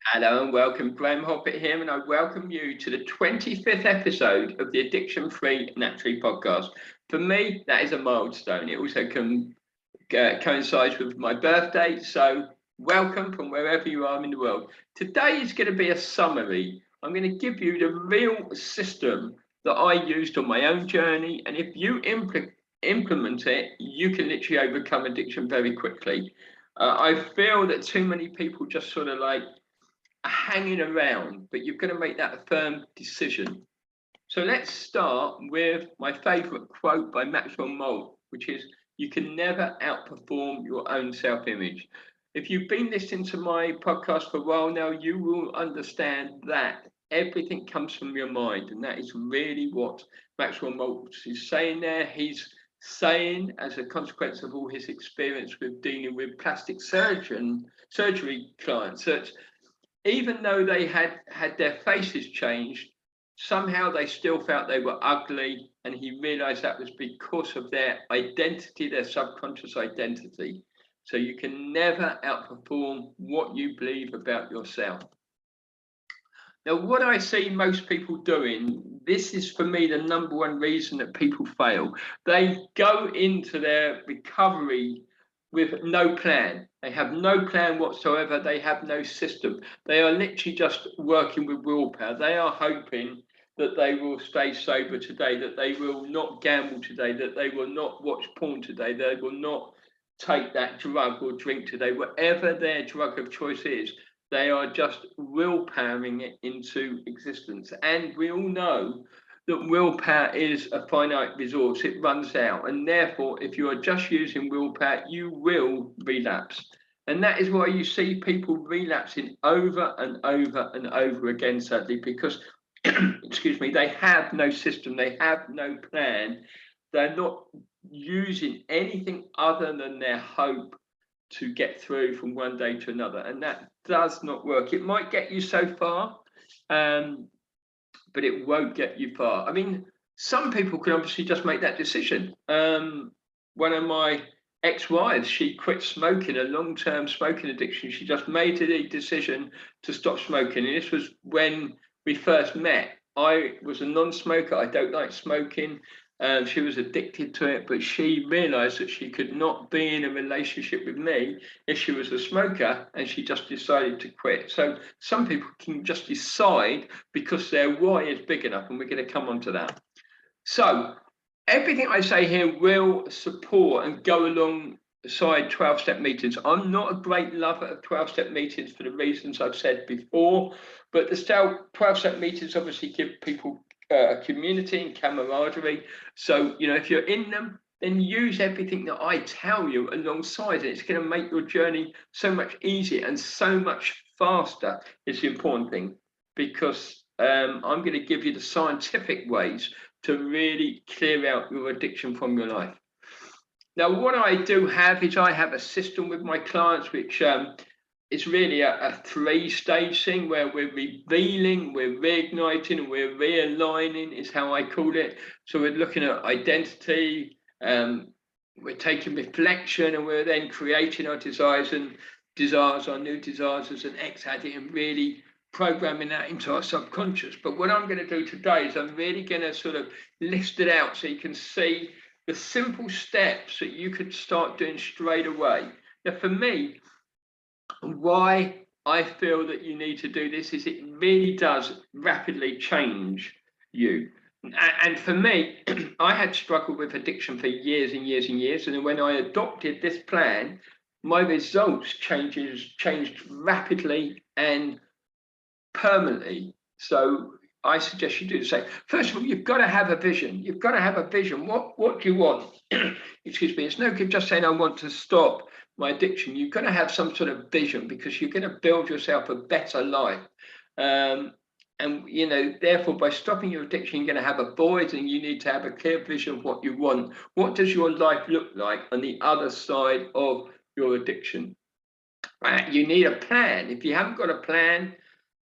Hello and welcome, Graeme Hoppitt here, and I welcome you to the 25th episode of the Addiction Free Naturally podcast. For me, that is a milestone. It also coincides with my birthday, so welcome from wherever you are in the world. Today is going to be a summary. I'm going to give you the real system that I used on my own journey, and if you implement it, you can literally overcome addiction very quickly. I feel that too many people just sort of like hanging around, but you've got to make that a firm decision. So let's start with my favorite quote by Maxwell Maltz, which is, "You can never outperform your own self-image." If you've been listening to my podcast for a while now, you will understand that everything comes from your mind, and that is really what Maxwell Maltz is saying there. He's saying, as a consequence of all his experience with dealing with plastic surgery clients, that even though they had their faces changed, somehow they still felt they were ugly. And he realized that was because of their identity, their subconscious identity. So you can never outperform what you believe about yourself. Now, what I see most people doing, this is for me the number one reason that people fail. They go into their recovery with no plan. They have no plan whatsoever. They have no system. They are literally just working with willpower. They are hoping that they will stay sober today, that they will not gamble today, that they will not watch porn today, they will not take that drug or drink today. Whatever their drug of choice is, they are just willpowering it into existence. And we all know that willpower is a finite resource. It runs out. And therefore, if you are just using willpower, you will relapse. And that is why you see people relapsing over and over and over again, sadly, because, excuse me, they have no system, they have no plan. They're not using anything other than their hope to get through from one day to another. And that does not work. It might get you so far, but it won't get you far. I mean, some people can obviously just make that decision. One of my ex-wives, she quit smoking, a long-term smoking addiction. She just made a decision to stop smoking. And this was when we first met. I was a non-smoker. I don't like smoking. She was addicted to it, but she realized that she could not be in a relationship with me if she was a smoker, and she just decided to quit. So some people can just decide because their why is big enough, and we're going to come on to that. So everything I say here will support and go alongside 12-step meetings. I'm not a great lover of 12-step meetings for the reasons I've said before, but the 12-step meetings obviously give people a community and camaraderie. So, you know, if you're in them, then use everything that I tell you alongside it. It's going to make your journey so much easier and so much faster. It's the important thing, because I'm going to give you the scientific ways to really clear out your addiction from your life. Now, what I do have is I have a system with my clients, which it's really a three-stage thing where we're revealing, we're reigniting, and we're realigning is how I call it. So we're looking at identity, we're taking reflection, and we're then creating our desires, our new desires as an ex-addict, and really programming that into our subconscious. But what I'm going to do today is I'm really going to sort of list it out so you can see the simple steps that you could start doing straight away. Now, for me, why I feel that you need to do this is it really does rapidly change you. And for me, I had struggled with addiction for years and years and years. And when I adopted this plan, my results changed rapidly and permanently. So I suggest you do the same. First of all, you've got to have a vision. You've got to have a vision. What do you want? Excuse me. It's no good just saying I want to stop my addiction. You've got to have some sort of vision, because you're going to build yourself a better life. And, you know, therefore, by stopping your addiction, you're going to have a void, and you need to have a clear vision of what you want. What does your life look like on the other side of your addiction? You need a plan. If you haven't got a plan,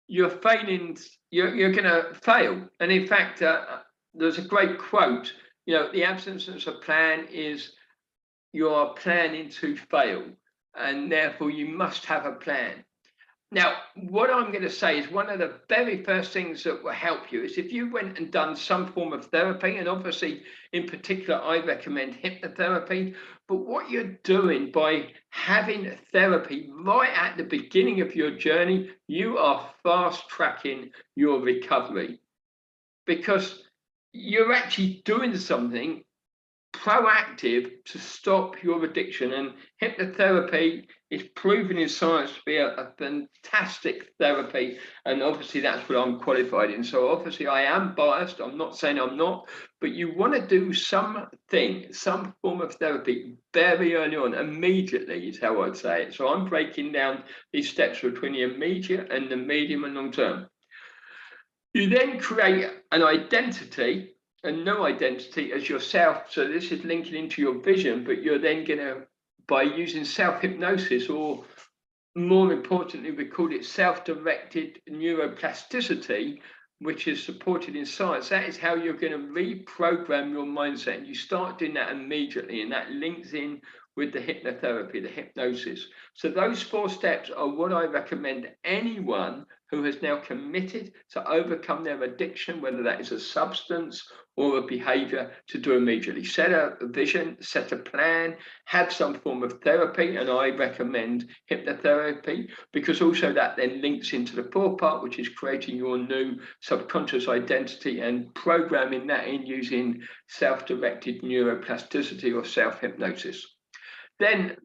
you're failing. You're going to fail. And in fact, there's a great quote. You know, the absence of a plan is you are planning to fail, and therefore you must have a plan. Now, what I'm going to say is one of the very first things that will help you is if you went and done some form of therapy, and obviously in particular, I recommend hypnotherapy. But what you're doing by having therapy right at the beginning of your journey, you are fast tracking your recovery because you're actually doing something proactive to stop your addiction. And hypnotherapy is proven in science to be a fantastic therapy. And obviously, that's what I'm qualified in. So, obviously, I am biased. I'm not saying I'm not, but you want to do something, some form of therapy very early on, immediately is how I'd say it. So, I'm breaking down these steps between the immediate and the medium and long term. You then create an identity, a new identity as yourself. So this is linking into your vision, but you're then going to, by using self-hypnosis, or more importantly, we call it self-directed neuroplasticity, which is supported in science. That is how you're going to reprogram your mindset. And you start doing that immediately, and that links in with the hypnotherapy, the hypnosis. So those 4 steps are what I recommend anyone who has now committed to overcome their addiction, whether that is a substance or a behavior, to do immediately. Set a vision, set a plan, have some form of therapy, and I recommend hypnotherapy because also that then links into the 4th part, which is creating your new subconscious identity and programming that in using self-directed neuroplasticity or self-hypnosis. Then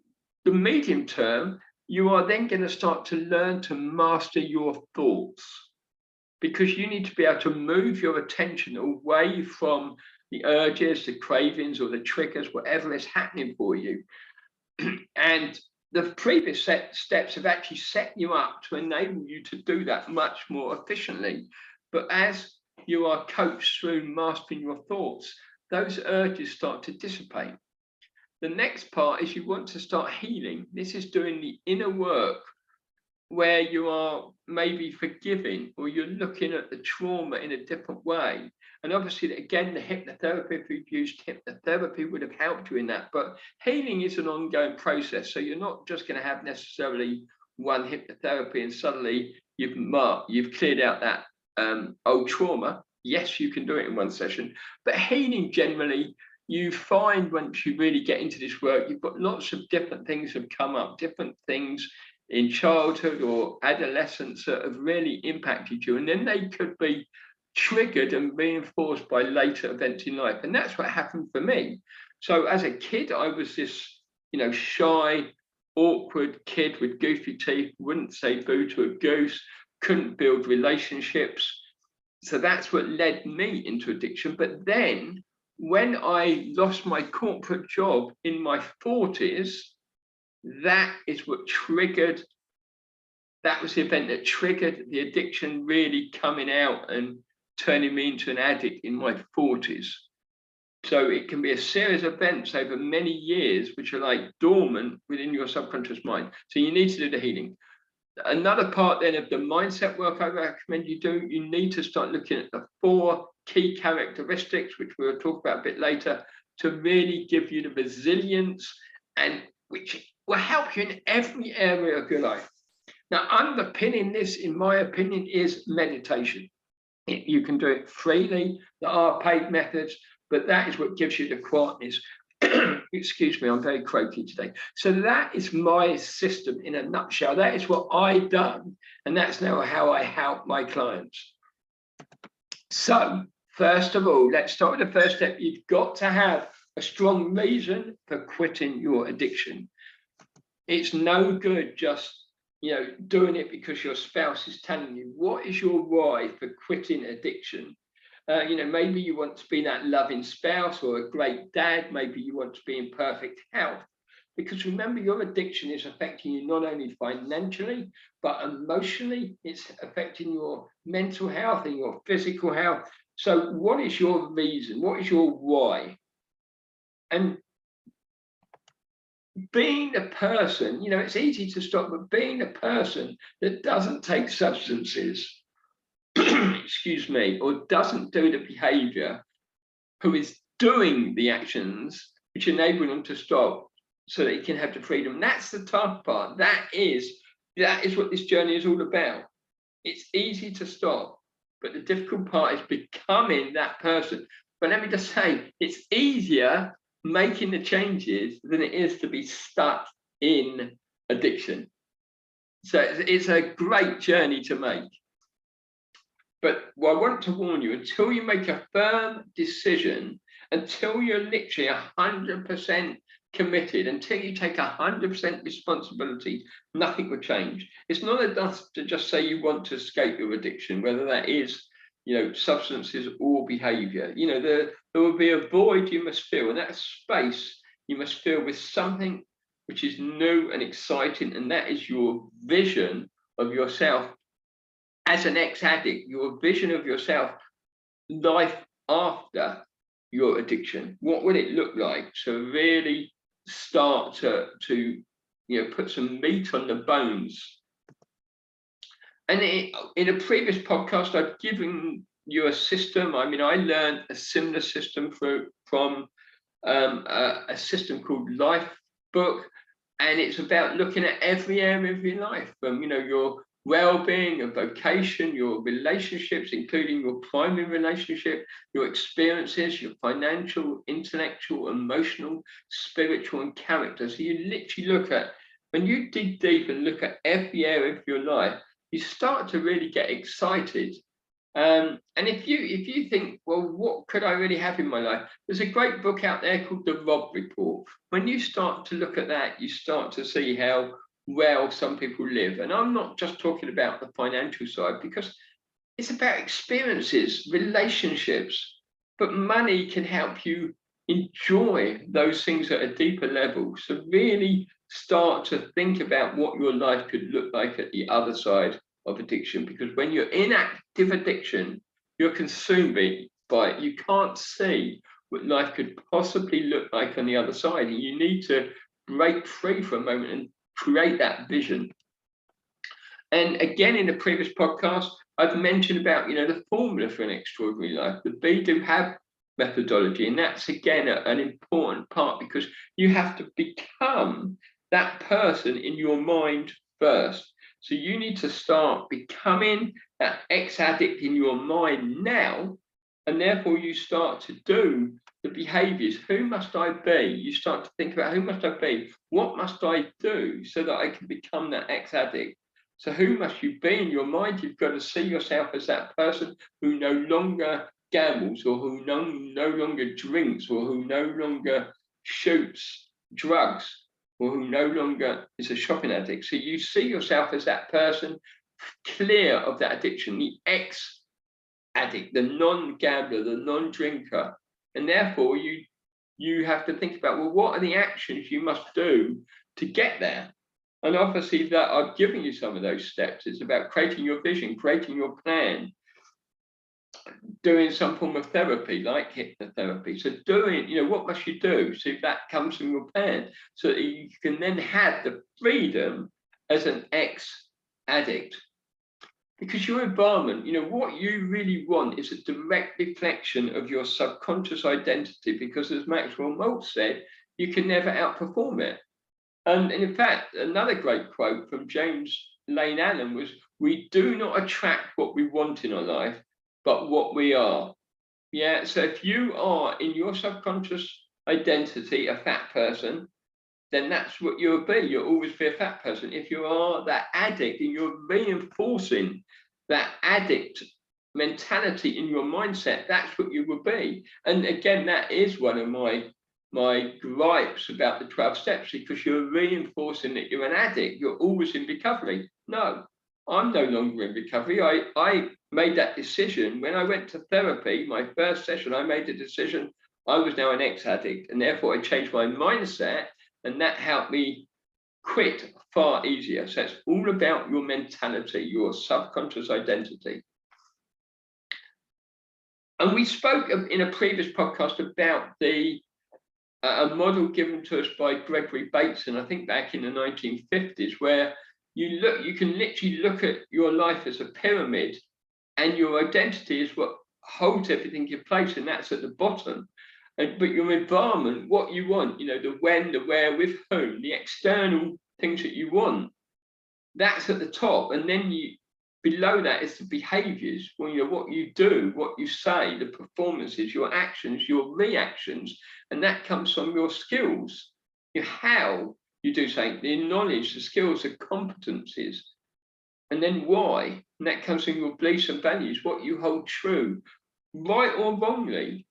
the medium term, you are then going to start to learn to master your thoughts, because you need to be able to move your attention away from the urges, the cravings, or the triggers, whatever is happening for you. And the previous steps have actually set you up to enable you to do that much more efficiently. But as you are coached through mastering your thoughts, those urges start to dissipate. The next part is you want to start healing. This is doing the inner work where you are maybe forgiving, or you're looking at the trauma in a different way. And obviously, again, the hypnotherapy, if you've used hypnotherapy, would have helped you in that. But healing is an ongoing process. So you're not just going to have necessarily one hypnotherapy and suddenly you've cleared out that old trauma. Yes, you can do it in one session. But healing generally, you find once you really get into this work, you've got lots of different things have come up, different things in childhood or adolescence that have really impacted you. And then they could be triggered and reinforced by later events in life. And that's what happened for me. So as a kid, I was this, shy, awkward kid with goofy teeth, wouldn't say boo to a goose, couldn't build relationships. So that's what led me into addiction. But then when I lost my corporate job in my 40s, that is what triggered, that was the event that triggered the addiction really coming out and turning me into an addict in my 40s. So it can be a series of events over many years, which are like dormant within your subconscious mind. So you need to do the healing. Another part then of the mindset work I recommend you do, you need to start looking at the 4 key characteristics, which we'll talk about a bit later, to really give you the resilience and which will help you in every area of your life. Now, underpinning this, in my opinion, is meditation. You can do it freely. There are paid methods, but that is what gives you the quietness. Excuse me, I'm very croaky today. So that is my system in a nutshell. That is what I've done, and that's now how I help my clients. So first of all, let's start with the first step. You've got to have a strong reason for quitting your addiction. It's no good just doing it because your spouse is telling you. What is your why for quitting addiction? Maybe you want to be that loving spouse or a great dad. Maybe you want to be in perfect health. Because remember, your addiction is affecting you not only financially, but emotionally. It's affecting your mental health and your physical health. So what is your reason? What is your why? And being a person, it's easy to stop, but being a person that doesn't take substances, excuse me, or doesn't do the behavior, who is doing the actions which enable them to stop so that he can have the freedom. That's the tough part. That is that is what this journey is all about. It's easy to stop, but the difficult part is becoming that person. But let me just say, it's easier making the changes than it is to be stuck in addiction. So it's a great journey to make. But I want to warn you, until you make a firm decision, until you're literally 100% committed, until you take 100% responsibility, nothing will change. It's not enough to just say you want to escape your addiction, whether that is, substances or behavior. There will be a void you must fill, and that space you must fill with something which is new and exciting, and that is your vision of yourself as an ex-addict, your vision of yourself, life after your addiction. What would it look like? So really start to put some meat on the bones. And in a previous podcast, I've given you a system. I mean, I learned a similar system from a system called Life Book, and it's about looking at every area of your life, from your well-being, your vocation, your relationships, including your primary relationship, your experiences, your financial, intellectual, emotional, spiritual, and character. So you literally look at, when you dig deep and look at every area of your life, you start to really get excited. And if you think, well, what could I really have in my life? There's a great book out there called The Rob Report. When you start to look at that, you start to see how well some people live. And I'm not just talking about the financial side, because it's about experiences, relationships, but money can help you enjoy those things at a deeper level. So really start to think about what your life could look like at the other side of addiction, because when you're in active addiction, you're consumed by it. You can't see what life could possibly look like on the other side, and you need to break free for a moment and create that vision. And again, in the previous podcast, I've mentioned about the formula for an extraordinary life, the Be Do Have methodology, and that's again an important part, because you have to become that person in your mind first. So you need to start becoming that ex-addict in your mind now, and therefore you start to do the behaviors. Who must I be? You start to think about, who must I be? What must I do so that I can become that ex-addict? So who must you be in your mind? You've got to see yourself as that person who no longer gambles, or who no longer drinks, or who no longer shoots drugs, or who no longer is a shopping addict. So you see yourself as that person clear of that addiction, the ex-addict, the non-gambler, the non-drinker. And therefore you have to think about, well, what are the actions you must do to get there? And obviously that I've given you some of those steps. It's about creating your vision, creating your plan, doing some form of therapy like hypnotherapy. So doing, what must you do? So if that comes from your plan, so that you can then have the freedom as an ex-addict. Because your environment, what you really want is a direct reflection of your subconscious identity, because as Maxwell Maltz said, you can never outperform it. And in fact, another great quote from James Lane Allen was, we do not attract what we want in our life, but what we are. Yeah, so if you are in your subconscious identity a fat person, then that's what you'll be. You'll always be a fat person. If you are that addict and you're reinforcing that addict mentality in your mindset, that's what you will be. And again, that is one of my gripes about the 12 steps, because you're reinforcing that you're an addict, you're always in recovery. No, I'm no longer in recovery. I made that decision when I went to therapy. My first session, I made the decision I was now an ex-addict, and therefore I changed my mindset, and that helped me quit far easier. So it's all about your mentality, your subconscious identity. And we spoke in a previous podcast about a model given to us by Gregory Bateson, I think back in the 1950s, where you can literally look at your life as a pyramid, and your identity is what holds everything in place, and that's at the bottom. But your environment, what you want, the when, the where, with whom, the external things that you want, That's at the top, and then below that is the behaviors. Well, what you do, what you say, the performances, your actions, your reactions, and that comes from your skills, how you do something, the knowledge, the skills, the competencies, and then why, and that comes from your beliefs and values, what you hold true, right or wrongly.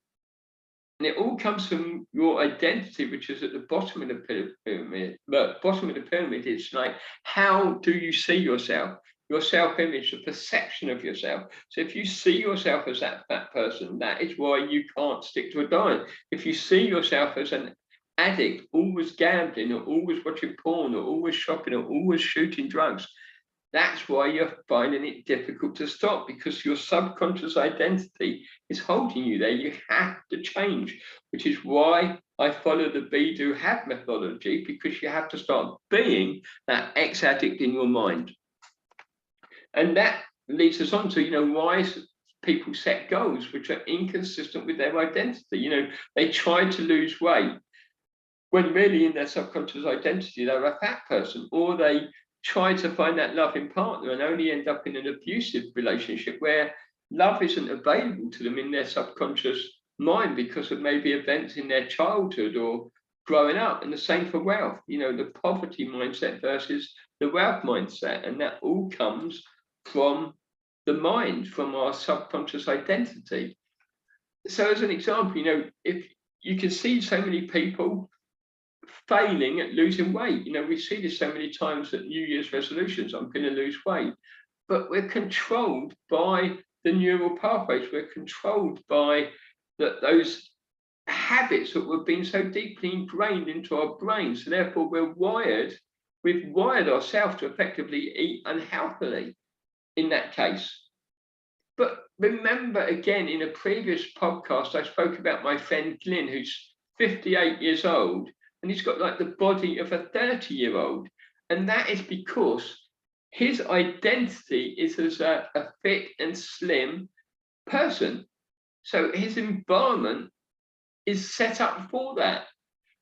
And it all comes from your identity, which is at the bottom of the pyramid. But bottom of the pyramid, it's like, how do you see yourself? Your self-image, the perception of yourself. So if you see yourself as that fat person, that is why you can't stick to a diet. If you see yourself as an addict, always gambling, or always watching porn, or always shopping, or always shooting drugs, that's why you're finding it difficult to stop, because your subconscious identity is holding you there. You have to change, which is why I follow the Be, Do, Have methodology, because you have to start being that ex-addict in your mind. And that leads us on to, why people set goals which are inconsistent with their identity. They try to lose weight when really in their subconscious identity, they're a fat person, or they try to find that loving partner and only end up in an abusive relationship where love isn't available to them in their subconscious mind because of maybe events in their childhood or growing up. And the same for wealth, the poverty mindset versus the wealth mindset. And that all comes from the mind, from our subconscious identity. So as an example, if you can see so many people failing at losing weight. We see this so many times at New Year's resolutions, I'm going to lose weight. But we're controlled by the neural pathways. We're controlled by those habits that we've been so deeply ingrained into our brains. So therefore, we've wired ourselves to effectively eat unhealthily in that case. But remember, again, in a previous podcast, I spoke about my friend Glyn, who's 58 years old, and he's got like the body of a 30-year-old. And that is because his identity is as a fit and slim person. So his environment is set up for that.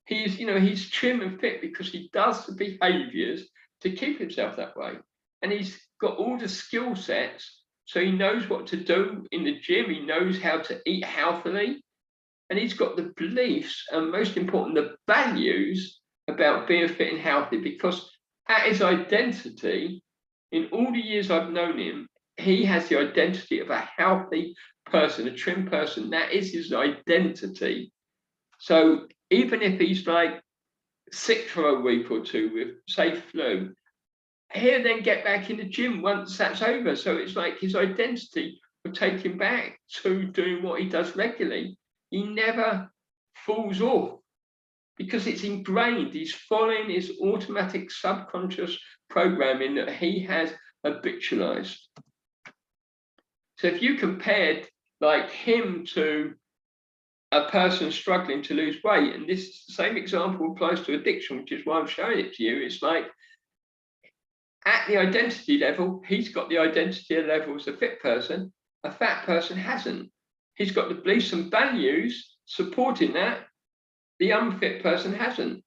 He's trim and fit because he does the behaviors to keep himself that way. And he's got all the skill sets. So he knows what to do in the gym. He knows how to eat healthily. And he's got the beliefs and, most important, the values about being fit and healthy, because at his identity, in all the years I've known him, he has the identity of a healthy person, a trim person. That is his identity. So even if he's like sick for a week or two with, say, flu, he'll then get back in the gym once that's over. So it's like his identity will take him back to doing what he does regularly. He never falls off because it's ingrained. He's following his automatic subconscious programming that he has habitualized. So if you compared like him to a person struggling to lose weight, and this same example applies to addiction, which is why I'm showing it to you, it's like at the identity level, he's got the identity level as a fit person, a fat person hasn't. He's got the beliefs and values supporting that. The unfit person hasn't.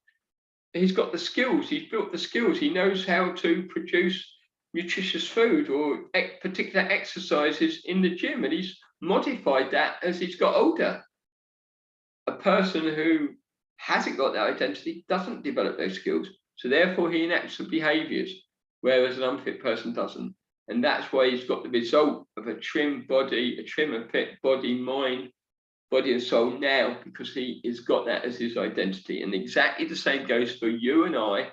He's got the skills. He's built the skills. He knows how to produce nutritious food or particular exercises in the gym, and he's modified that as he's got older. A person who hasn't got that identity doesn't develop those skills. So therefore, he enacts the behaviors, whereas an unfit person doesn't. And that's why he's got the result of a trim body, a trim and fit body, mind, body and soul now, because he has got that as his identity. And exactly the same goes for you and I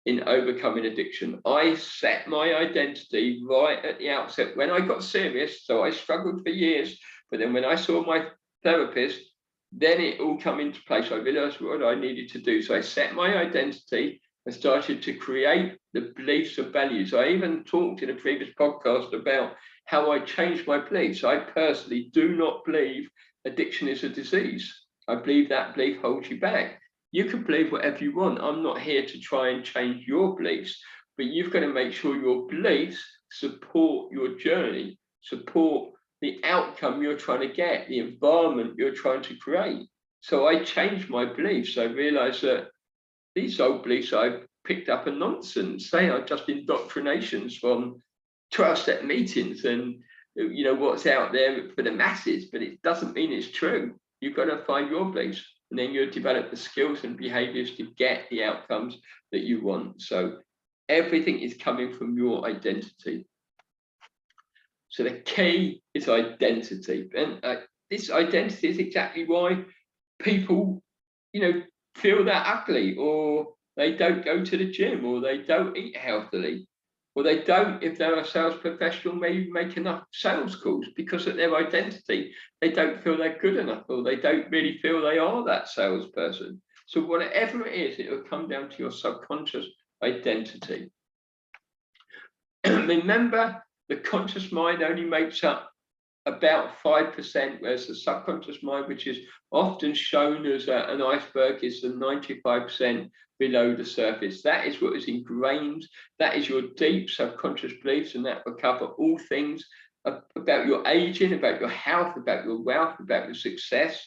in overcoming addiction. I set my identity right at the outset when I got serious. So I struggled for years, but then when I saw my therapist, then it all come into place. I realized what I needed to do. So I set my identity and started to create the beliefs and values. I even talked in a previous podcast about how I changed my beliefs. I personally do not believe addiction is a disease. I believe that belief holds you back. You can believe whatever you want. I'm not here to try and change your beliefs, but you've got to make sure your beliefs support your journey, support the outcome you're trying to get, the environment you're trying to create. So I changed my beliefs. I realized that these old beliefs I've picked up a nonsense. They are just indoctrinations from 12-step meetings and what's out there for the masses, but it doesn't mean it's true. You've got to find your beliefs, and then you'll develop the skills and behaviors to get the outcomes that you want. So everything is coming from your identity. So the key is identity, and this identity is exactly why people, feel they're ugly, or they don't go to the gym, or they don't eat healthily, or they don't, if they're a sales professional, maybe make enough sales calls, because of their identity, they don't feel they're good enough, or they don't really feel they are that salesperson. So whatever it is, it will come down to your subconscious identity. Remember, the conscious mind only makes up about 5%, whereas the subconscious mind, which is often shown as an iceberg, is the 95% below the surface. That is what is ingrained. That is your deep subconscious beliefs, and that will cover all things about your aging, about your health, about your wealth, about your success,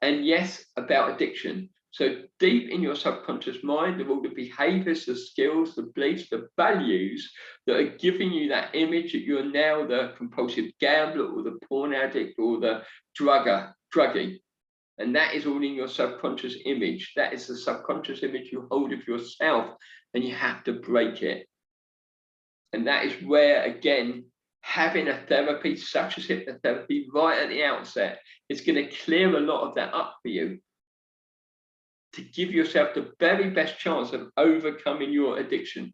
and yes, about addiction. So deep in your subconscious mind are all the behaviors, the skills, the beliefs, the values that are giving you that image that you're now the compulsive gambler, or the porn addict, or the druggie. And that is all in your subconscious image. That is the subconscious image you hold of yourself, and you have to break it. And that is where, again, having a therapy such as hypnotherapy right at the outset is going to clear a lot of that up for you, to give yourself the very best chance of overcoming your addiction.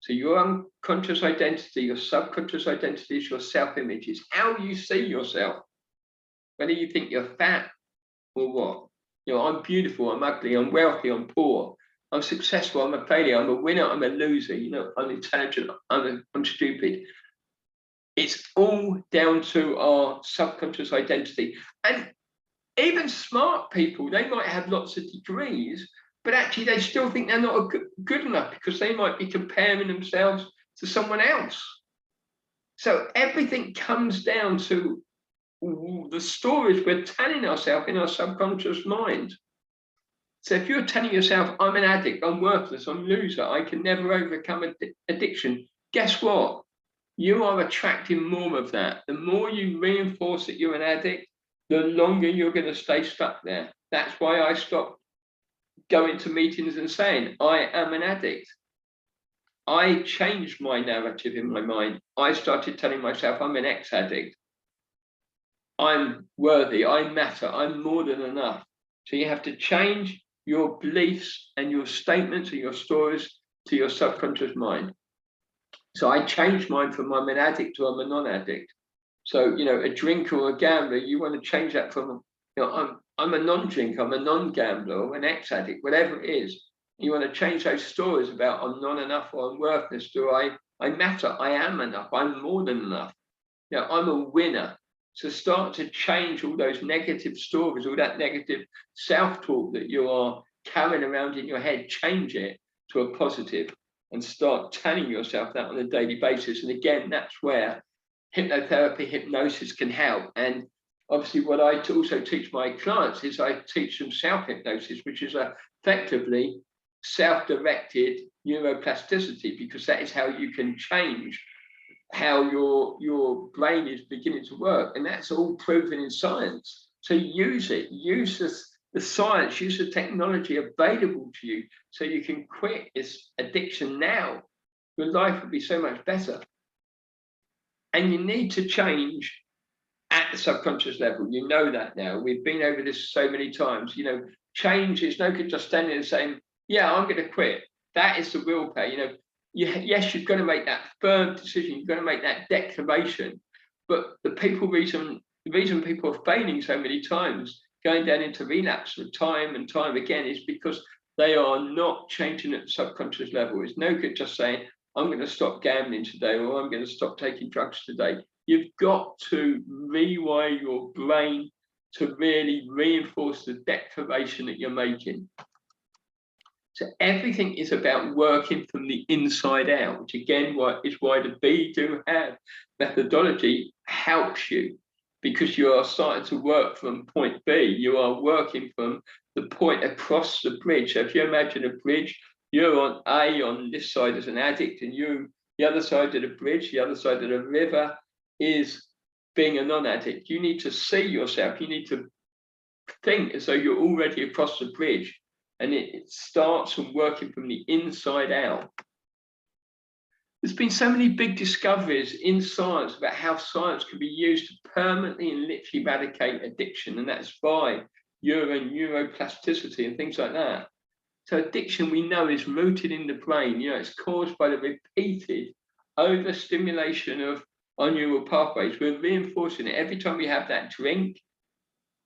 So your unconscious identity, your subconscious identity is your self-image. It's how you see yourself. Whether you think you're fat or what. I'm beautiful, I'm ugly, I'm wealthy, I'm poor, I'm successful, I'm a failure, I'm a winner, I'm a loser, I'm intelligent, I'm stupid. It's all down to our subconscious identity. And even smart people, they might have lots of degrees, but actually they still think they're not good enough, because they might be comparing themselves to someone else. So everything comes down to the stories we're telling ourselves in our subconscious mind. So if you're telling yourself, I'm an addict, I'm worthless, I'm a loser, I can never overcome addiction, guess what? You are attracting more of that. The more you reinforce that you're an addict, the longer you're going to stay stuck there. That's why I stopped going to meetings and saying, I am an addict. I changed my narrative in my mind. I started telling myself, I'm an ex-addict. I'm worthy, I matter, I'm more than enough. So you have to change your beliefs and your statements and your stories to your subconscious mind. So I changed mine from I'm an addict to I'm a non-addict. So, a drinker or a gambler, you want to change that from, I'm a non-drinker, I'm a non-gambler, or an ex-addict, whatever it is. You want to change those stories about I'm not enough, or I'm worthless, to I matter, I am enough, I'm more than enough. I'm a winner. So start to change all those negative stories, all that negative self-talk that you are carrying around in your head, change it to a positive, and start telling yourself that on a daily basis. And again, that's where hypnotherapy, hypnosis can help. And obviously what I also teach my clients is I teach them self-hypnosis, which is effectively self-directed neuroplasticity, because that is how you can change how your brain is beginning to work. And that's all proven in science. So use it, use the science, use the technology available to you, so you can quit this addiction now. Your life will be so much better. And you need to change at the subconscious level. You know that now. We've been over this so many times. Change is no good just standing and saying, yeah, I'm going to quit. That is the willpower. Yes, you've got to make that firm decision. You've got to make that declaration. But the reason people are failing so many times, going down into relapse for time and time again, is because they are not changing at the subconscious level. It's no good just saying, I'm going to stop gambling today, or I'm going to stop taking drugs today. You've got to rewire your brain to really reinforce the declaration that you're making. So everything is about working from the inside out, which again is why the Be Do Have methodology helps you, because you are starting to work from point B. You are working from the point across the bridge. So if you imagine a bridge, You're on this side as an addict, and the other side of the bridge, the other side of the river is being a non-addict. You need to see yourself. You need to think as though you're already across the bridge, and it starts from working from the inside out. There's been so many big discoveries in science about how science can be used to permanently and literally eradicate addiction, and that's by neuroplasticity and things like that. So addiction, we know, is rooted in the brain. It's caused by the repeated overstimulation of our neural pathways. We're reinforcing it every time we have that drink,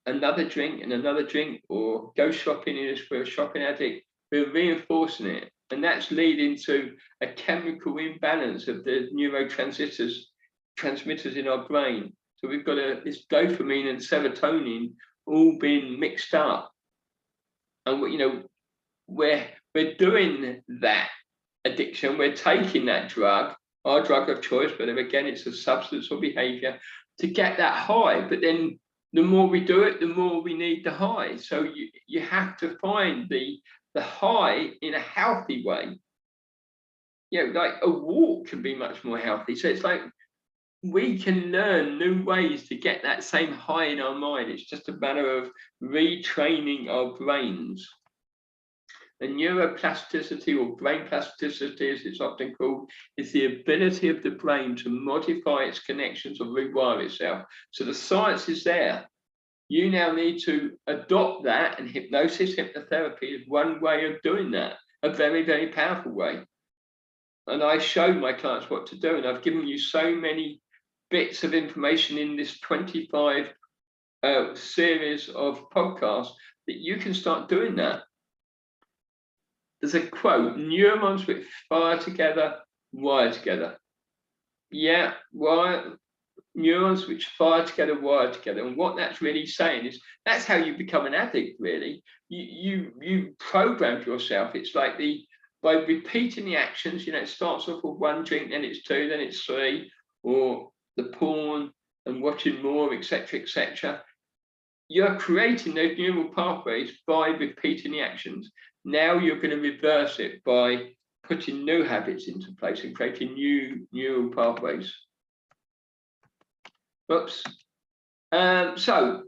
another drink and another drink, or go shopping if we're a shopping addict. We're reinforcing it. And that's leading to a chemical imbalance of the neurotransmitters in our brain. So we've got this dopamine and serotonin all being mixed up. And we're doing that addiction. We're taking that drug, our drug of choice, but again, it's a substance or behavior to get that high. But then the more we do it, the more we need the high. So you have to find the high in a healthy way. Like a walk can be much more healthy. So it's like we can learn new ways to get that same high in our mind. It's just a matter of retraining our brains. And neuroplasticity, or brain plasticity as it's often called, is the ability of the brain to modify its connections or rewire itself. So the science is there. You now need to adopt that, and hypnotherapy is one way of doing that, a very, very powerful way. And I show my clients what to do, and I've given you so many bits of information in this 25 series of podcasts that you can start doing that. There's a quote: neurons which fire together, wire together. Yeah, neurons which fire together, wire together. And what that's really saying is that's how you become an addict, really. You programmed yourself. It's like by repeating the actions, it starts off with one drink, then it's two, then it's three, or the porn and watching more, etc., etc. You're creating those neural pathways by repeating the actions. Now you're going to reverse it by putting new habits into place and creating new neural pathways. Oops. So,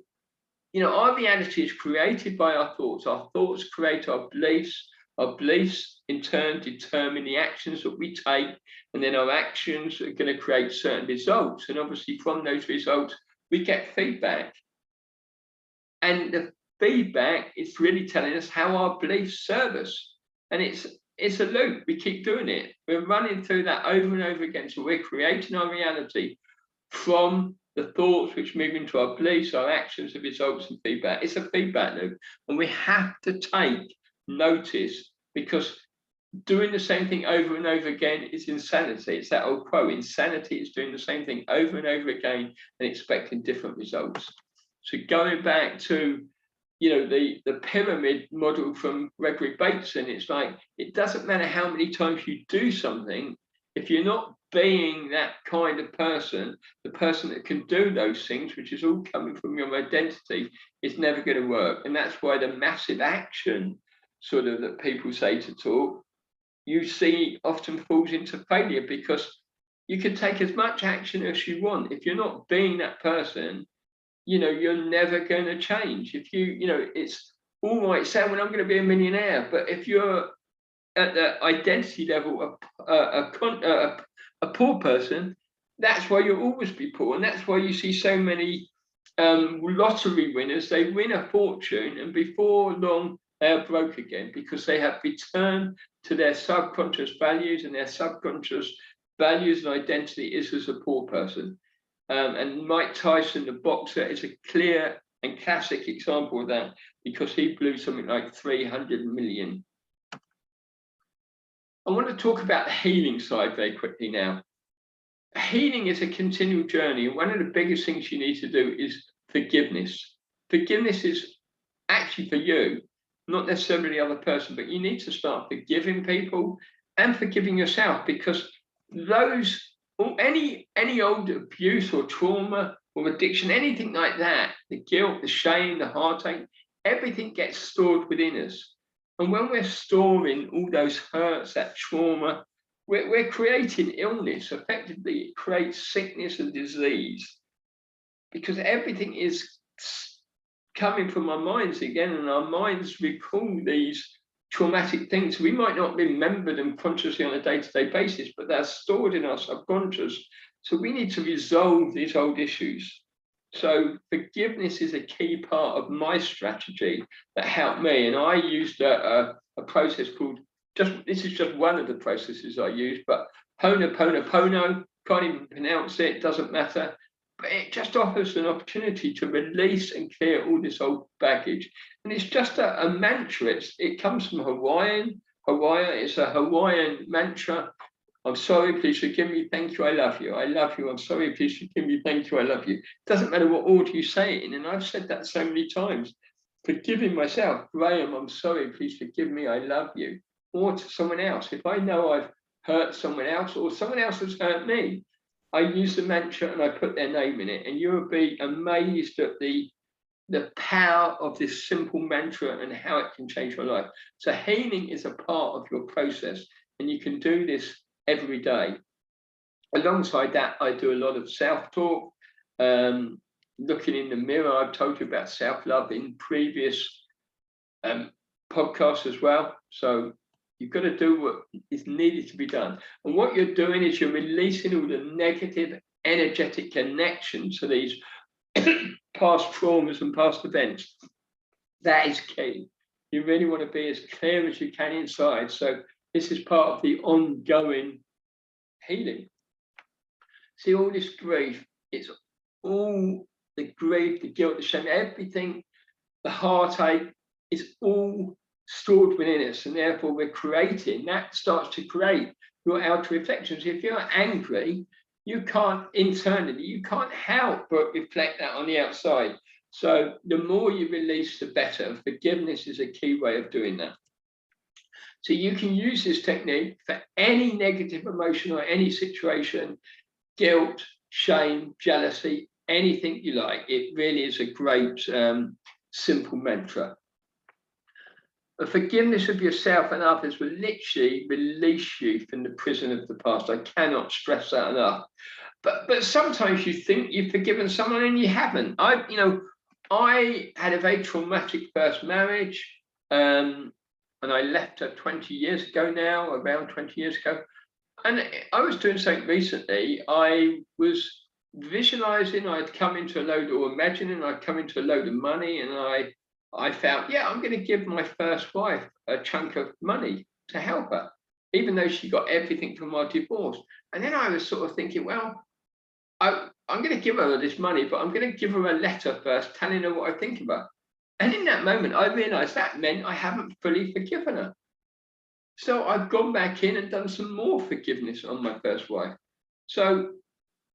our reality is created by our thoughts. Our thoughts create our beliefs. Our beliefs, in turn, determine the actions that we take, and then our actions are going to create certain results. And obviously, from those results, we get feedback. And the feedback is really telling us how our beliefs serve us. And it's a loop. We keep doing it. We're running through that over and over again. So we're creating our reality from the thoughts which move into our beliefs, our actions, the results, and feedback. It's a feedback loop. And we have to take notice, because doing the same thing over and over again is insanity. It's that old quote: insanity is doing the same thing over and over again and expecting different results. So going back to the pyramid model from Gregory Bateson, it's like it doesn't matter how many times you do something, if you're not being that kind of person, the person that can do those things, which is all coming from your identity, it's never going to work. And that's why the massive action sort of that people say to talk, you see often falls into failure, because you can take as much action as you want. If you're not being that person, you're never going to change. If it's all right saying, well, I'm going to be a millionaire, but if you're at the identity level a poor person, that's why you'll always be poor. And that's why you see so many lottery winners. They win a fortune, and before long they are broke again, because they have returned to their subconscious values, and their subconscious values and identity is as a poor person. And Mike Tyson, the boxer, is a clear and classic example of that, because he blew something like 300 million. I want to talk about the healing side very quickly now. Healing is a continual journey, and one of the biggest things you need to do is forgiveness. Forgiveness is actually for you, not necessarily the other person, but you need to start forgiving people and forgiving yourself, because any old abuse or trauma or addiction, anything like that, the guilt, the shame, the heartache, everything gets stored within us. And when we're storing all those hurts, that trauma, we're creating illness. Effectively, it creates sickness and disease, because everything is coming from our minds again, and our minds recall these traumatic things. We might not remember them consciously on a day-to-day basis, but they're stored in our subconscious. So we need to resolve these old issues. So forgiveness is a key part of my strategy that helped me. And I used a process called, this is just one of the processes I use, but Ho'oponopono, can't even pronounce it, doesn't matter. But it just offers an opportunity to release and clear all this old baggage. And it's just a mantra. It comes from Hawaiian. It's a Hawaiian mantra. I'm sorry, please forgive me, thank you, I love you. I love you, I'm sorry, please forgive me, thank you, I love you. It doesn't matter what order you say it in, and I've said that so many times. Forgiving myself, Graeme, I'm sorry, please forgive me, I love you. Or to someone else. If I know I've hurt someone else or someone else has hurt me, I use the mantra and I put their name in it, and you'll be amazed at the power of this simple mantra and how it can change your life. So healing is a part of your process, and you can do this every day. Alongside that, I do a lot of self-talk, looking in the mirror. I've told you about self-love in previous podcasts as well. So you've got to do what is needed to be done. And what you're doing is you're releasing all the negative energetic connections to these past traumas and past events. That is key. You really want to be as clear as you can inside. So this is part of the ongoing healing. See, all this grief, it's all the grief, the guilt, the shame, everything, the heartache, is all stored within us, and therefore we're creating, that starts to create your outer reflections. If you're angry, you can't internally, you can't help but reflect that on the outside. So the more you release, the better. Forgiveness is a key way of doing that. So you can use this technique for any negative emotion or any situation, guilt, shame, jealousy, anything you like. It really is a great simple mantra. The forgiveness of yourself and others will literally release you from the prison of the past. I cannot stress that enough. But sometimes you think you've forgiven someone and you haven't. I had a very traumatic first marriage. And I left her 20 years ago now, around 20 years ago. And I was doing something recently. I was visualizing I'd come into a load, or imagining I'd come into a load of money, and I felt, yeah, I'm going to give my first wife a chunk of money to help her, even though she got everything from our divorce. And then I was sort of thinking, well, I'm going to give her this money, but I'm going to give her a letter first telling her what I think of her. And in that moment, I realized that meant I haven't fully forgiven her. So I've gone back in and done some more forgiveness on my first wife. So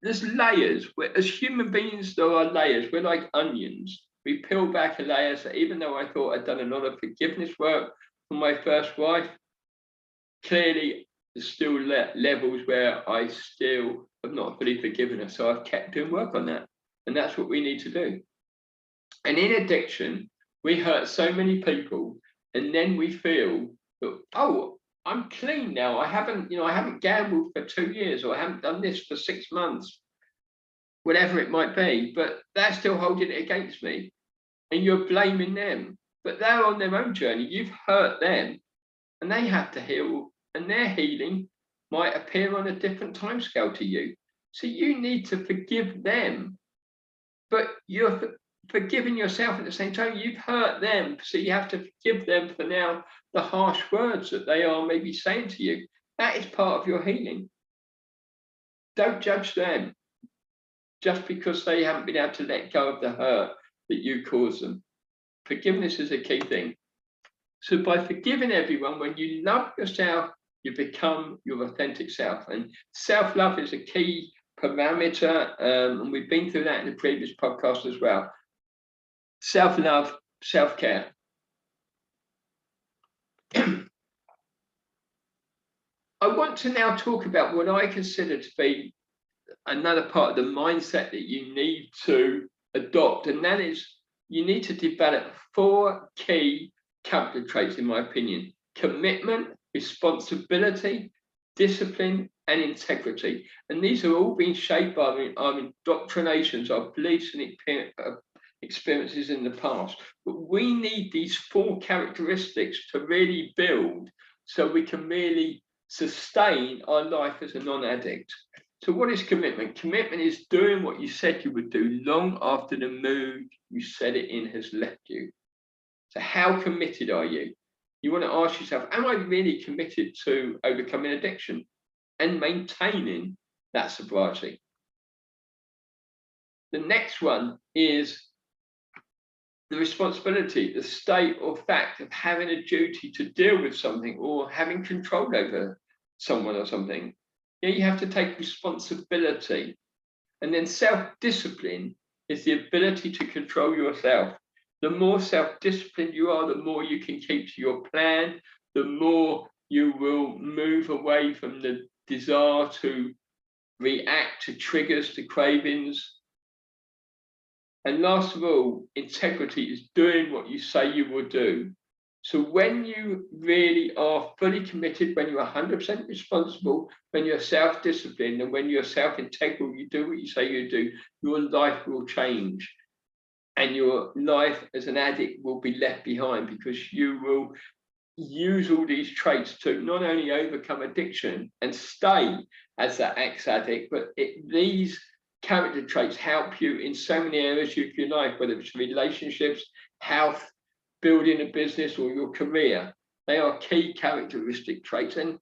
there's layers. As human beings, there are layers. We're like onions. We peel back a layer. So even though I thought I'd done a lot of forgiveness work for my first wife, clearly there's still levels where I still have not fully forgiven her. So I've kept doing work on that. And that's what we need to do. And in addiction, we hurt so many people, and then we feel that, oh, I'm clean now. I haven't gambled for 2 years, or I haven't done this for 6 months, whatever it might be. But they're still holding it against me, and you're blaming them. But they're on their own journey. You've hurt them, and they have to heal, and their healing might appear on a different timescale to you. So you need to forgive them, but you're forgiving yourself at the same time. You've hurt them, so you have to forgive them for now the harsh words that they are maybe saying to you. That is part of your healing. Don't judge them just because they haven't been able to let go of the hurt that you caused them. Forgiveness is a key thing. So by forgiving everyone, when you love yourself, you become your authentic self. And self-love is a key parameter, and we've been through that in the previous podcast as well. Self-love, self-care. I want to now talk about what I consider to be another part of the mindset that you need to adopt, and that is you need to develop 4 key character traits, in my opinion: commitment, responsibility, discipline, and integrity. And these are all being shaped by our indoctrinations, our beliefs and experiences in the past. But we need these 4 characteristics to really build, so we can really sustain our life as a non-addict. So what is commitment? Commitment is doing what you said you would do long after the mood you said it in has left you. So how committed are you? You want to ask yourself, am I really committed to overcoming addiction and maintaining that sobriety? The next one is the responsibility, the state or fact of having a duty to deal with something or having control over someone or something. Yeah, you have to take responsibility. And then self-discipline is the ability to control yourself. The more self-disciplined you are, the more you can keep to your plan, the more you will move away from the desire to react to triggers, to cravings. And last of all, integrity is doing what you say you will do. So when you really are fully committed, when you're 100% responsible, when you're self-disciplined, and when you're self-integral, you do what you say you do, your life will change. And your life as an addict will be left behind, because you will use all these traits to not only overcome addiction and stay as that ex-addict, but these character traits help you in so many areas of your life, whether it's relationships, health, building a business, or your career. They are key characteristic traits. And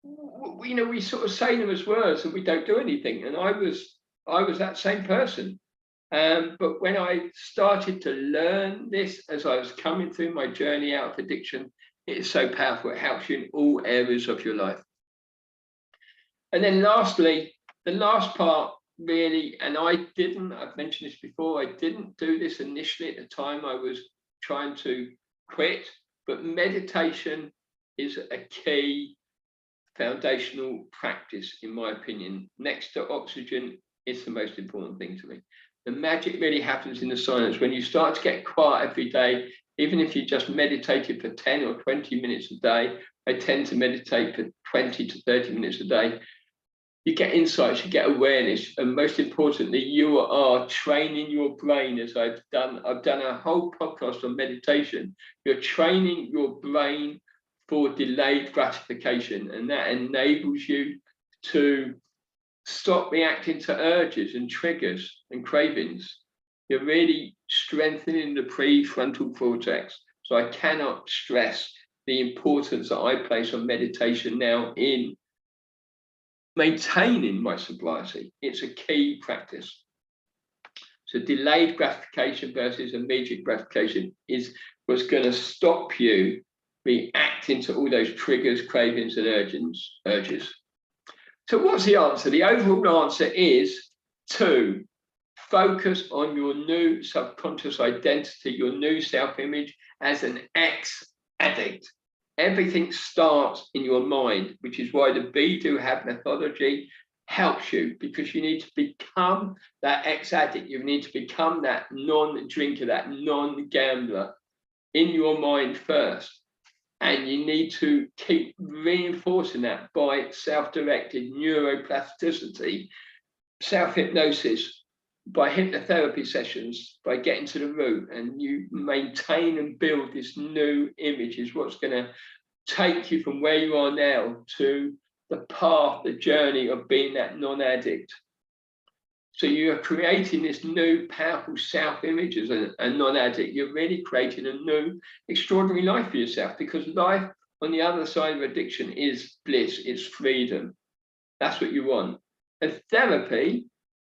we sort of say them as words and we don't do anything. And I was that same person. But when I started to learn this as I was coming through my journey out of addiction, it is so powerful. It helps you in all areas of your life. And then lastly, the last part really, and I've mentioned this before, I didn't do this initially at the time I was trying to quit, but meditation is a key foundational practice, in my opinion. Next to oxygen, it's the most important thing to me. The magic really happens in the silence. When you start to get quiet every day, even if you just meditated for 10 or 20 minutes a day, I tend to meditate for 20 to 30 minutes a day. You get insights, you get awareness, and most importantly, you are training your brain. As I've done a whole podcast on meditation. You're training your brain for delayed gratification, and that enables you to stop reacting to urges and triggers and cravings. You're really strengthening the prefrontal cortex. So I cannot stress the importance that I place on meditation now in maintaining my sobriety. It's a key practice. So delayed gratification versus immediate gratification is what's going to stop you reacting to all those triggers, cravings, and urges. So what's the answer? The overall answer is to focus on your new subconscious identity, your new self-image as an ex-addict. Everything starts in your mind, which is why the Be Do Have methodology helps you, because you need to become that ex-addict. You need to become that non-drinker, that non-gambler in your mind first. And you need to keep reinforcing that by self-directed neuroplasticity, self-hypnosis, by hypnotherapy sessions, by getting to the root, and you maintain and build this new image is what's going to take you from where you are now to the path, the journey of being that non-addict. So you're creating this new powerful self-image as a non-addict. You're really creating a new extraordinary life for yourself, because life on the other side of addiction is bliss, it's freedom. That's what you want. And therapy,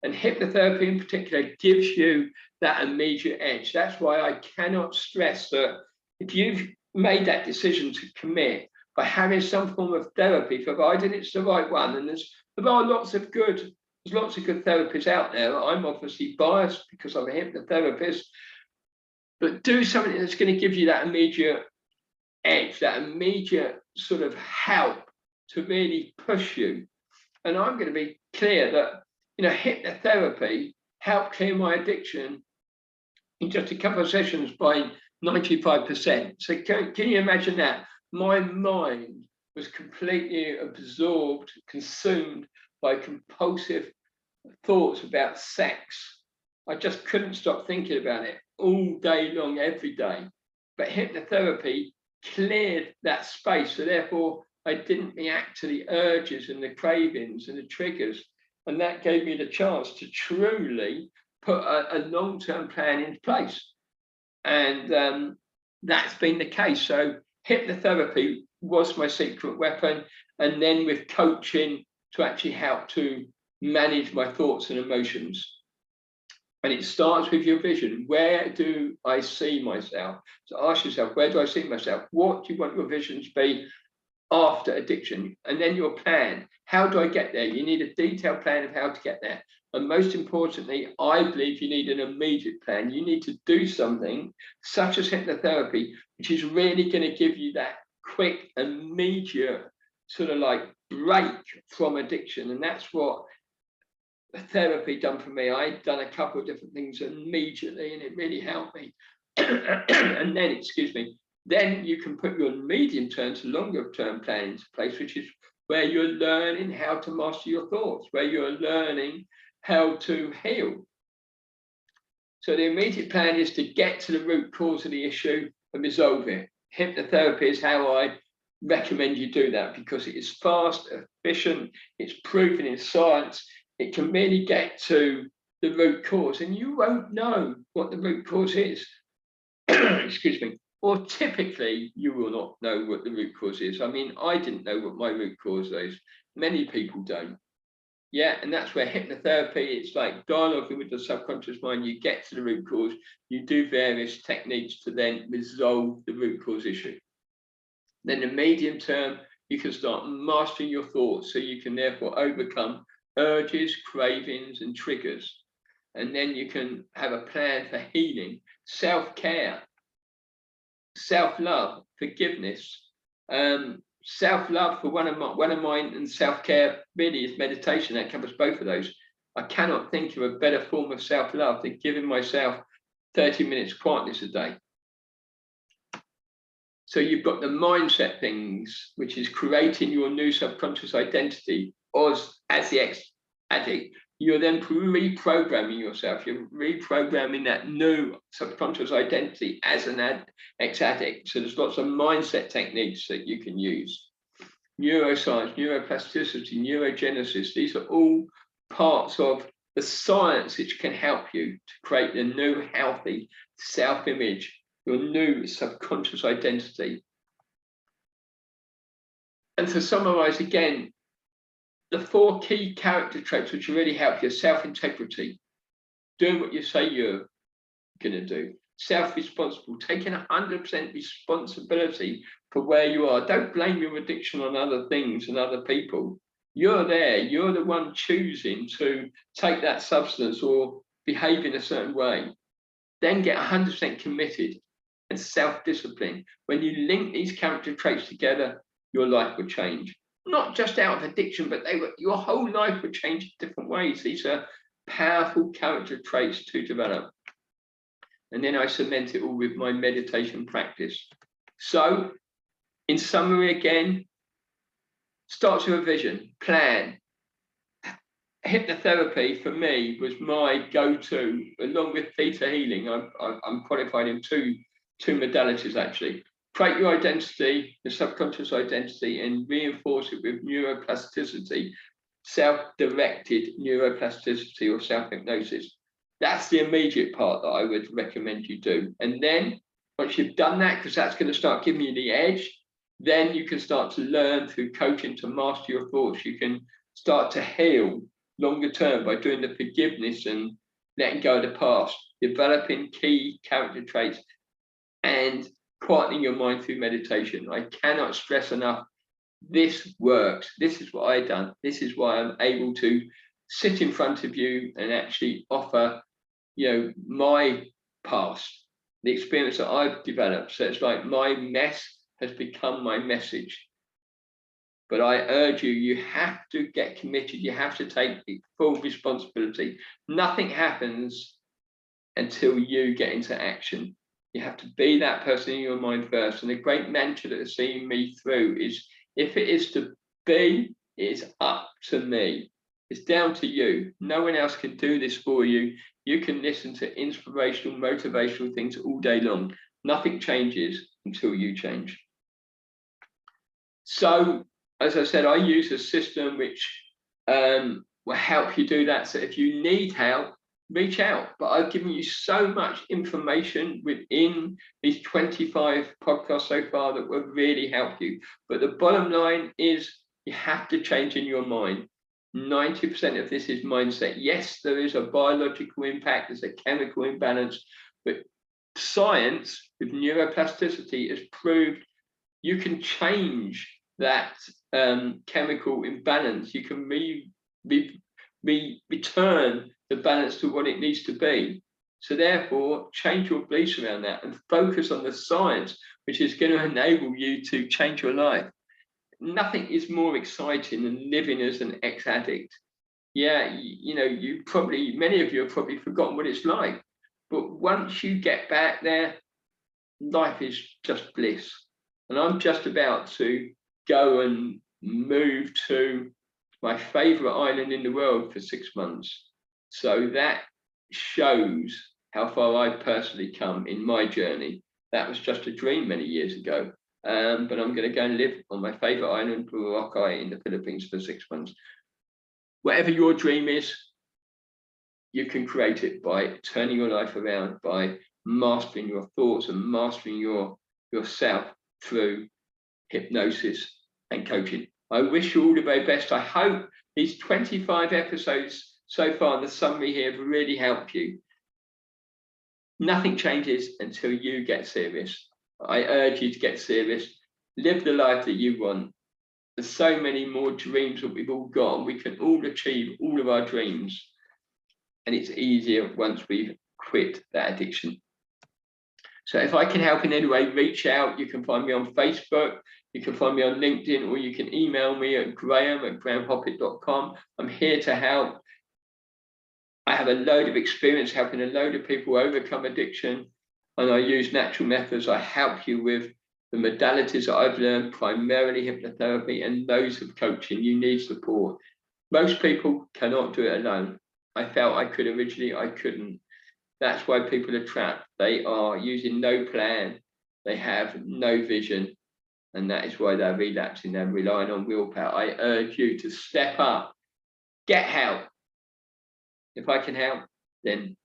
and hypnotherapy in particular, gives you that immediate edge. That's why I cannot stress that if you've made that decision to commit, by having some form of therapy, provided it's the right one, and there are lots of good therapists out there. I'm obviously biased because I'm a hypnotherapist, but do something that's going to give you that immediate edge, that immediate sort of help to really push you. And I'm going to be clear that, hypnotherapy helped clear my addiction in just a couple of sessions by 95%. So can you imagine that? My mind was completely absorbed, consumed by compulsive thoughts about sex. I just couldn't stop thinking about it all day long, every day. But hypnotherapy cleared that space. So therefore, I didn't react to the urges and the cravings and the triggers. And that gave me the chance to truly put a long-term plan in place. And that's been the case. So hypnotherapy was my secret weapon. And then with coaching to actually help to manage my thoughts and emotions. And it starts with your vision. Where do I see myself? So ask yourself, where do I see myself? What do you want your vision to be after addiction? And then your plan. How do I get there? You need a detailed plan of how to get there. And most importantly, I believe you need an immediate plan. You need to do something such as hypnotherapy, which is really going to give you that quick, immediate sort of like break from addiction. And that's what therapy done for me. I'd done a couple of different things immediately, and it really helped me. And then, excuse me, then you can put your medium term to longer term plan into place, which is where you're learning how to master your thoughts, where you're learning how to heal. So the immediate plan is to get to the root cause of the issue and resolve it. Hypnotherapy is how I recommend you do that, because it is fast, efficient, it's proven in science. It can really get to the root cause, and you won't know what the root cause is. Excuse me. Or typically, you will not know what the root cause is. I mean, I didn't know what my root cause is. Many people don't. Yeah, and that's where hypnotherapy, it's like dialoguing with the subconscious mind. You get to the root cause. You do various techniques to then resolve the root cause issue. Then the medium term, you can start mastering your thoughts, so you can therefore overcome urges, cravings, and triggers. And then you can have a plan for healing, self-care, self-love, forgiveness. Self-love for one of mine, and self-care really is meditation. That covers both of those. I cannot think of a better form of self-love than giving myself 30 minutes quietness a day. So you've got the mindset things, which is creating your new subconscious identity as the ex-addict. You're then reprogramming yourself. You're reprogramming that new subconscious identity as an ex-addict. So there's lots of mindset techniques that you can use. Neuroscience, neuroplasticity, neurogenesis, these are all parts of the science which can help you to create the new healthy self-image, your new subconscious identity. And to summarize again, the 4 key character traits which really help you: self-integrity, doing what you say you're going to do; self-responsible, taking 100% responsibility for where you are. Don't blame your addiction on other things and other people. You're there. You're the one choosing to take that substance or behave in a certain way. Then get 100% committed and self-discipline. When you link these character traits together, your life will change. Not just out of addiction, but your whole life would change in different ways. These are powerful character traits to develop. And then I cement it all with my meditation practice. So, in summary again, starts with a vision, plan. Hypnotherapy for me was my go-to, along with theta healing. I'm qualified in two modalities actually. Create your identity, the subconscious identity, and reinforce it with neuroplasticity, self-directed neuroplasticity or self-hypnosis. That's the immediate part that I would recommend you do. And then once you've done that, because that's going to start giving you the edge, then you can start to learn through coaching to master your thoughts. You can start to heal longer term by doing the forgiveness and letting go of the past, developing key character traits, and quietening your mind through meditation. I cannot stress enough, this works. This is what I've done. This is why I'm able to sit in front of you and actually offer, my past, the experience that I've developed. So it's like my mess has become my message. But I urge you, you have to get committed. You have to take full responsibility. Nothing happens until you get into action. You have to be that person in your mind first. And the great mantra that has seen me through is, if it is to be, it is up to me. It's down to you. No one else can do this for you. You can listen to inspirational, motivational things all day long. Nothing changes until you change. So, as I said, I use a system which will help you do that. So if you need help, reach out. But I've given you so much information within these 25 podcasts so far that will really help you. But the bottom line is, you have to change in your mind. 90% of this is mindset. Yes, there is a biological impact, there's a chemical imbalance, but science with neuroplasticity has proved you can change that chemical imbalance. You can return the balance to what it needs to be. So therefore, change your beliefs around that and focus on the science, which is going to enable you to change your life. Nothing is more exciting than living as an ex-addict. Yeah, you know, many of you have probably forgotten what it's like. But once you get back there, life is just bliss. And I'm just about to go and move to my favorite island in the world for 6 months. So that shows how far I've personally come in my journey. That was just a dream many years ago. But I'm going to go and live on my favorite island, Boracay, in the Philippines for 6 months. Whatever your dream is, you can create it by turning your life around, by mastering your thoughts and mastering yourself through hypnosis and coaching. I wish you all the very best. I hope these 25 episodes so far, the summary here, have really helped you. Nothing changes until you get serious. I urge you to get serious. Live the life that you want. There's so many more dreams that we've all got, and we can all achieve all of our dreams. And it's easier once we've quit that addiction. So if I can help in any way, reach out. You can find me on Facebook, you can find me on LinkedIn, or you can email me at graeme@graemehoppitt.com. I'm here to help. I have a load of experience helping a load of people overcome addiction, and I use natural methods. I help you with the modalities that I've learned, primarily hypnotherapy and those of coaching. You need support. Most people cannot do it alone. I felt I could originally, I couldn't. That's why people are trapped. They are using no plan. They have no vision. And that is why they're relapsing. They're relying on willpower. I urge you to step up, get help. If I can help, then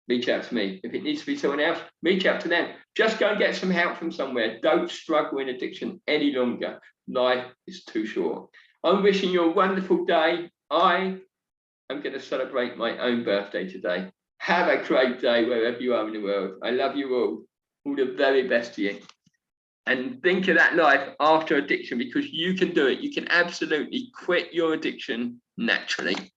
reach out to me. If it needs to be someone else, reach out to them. Just go and get some help from somewhere. Don't struggle in addiction any longer. Life is too short. I'm wishing you a wonderful day. I am going to celebrate my own birthday today. Have a great day wherever you are in the world. I love you all. All the very best to you. And think of that life after addiction, because you can do it. You can absolutely quit your addiction naturally.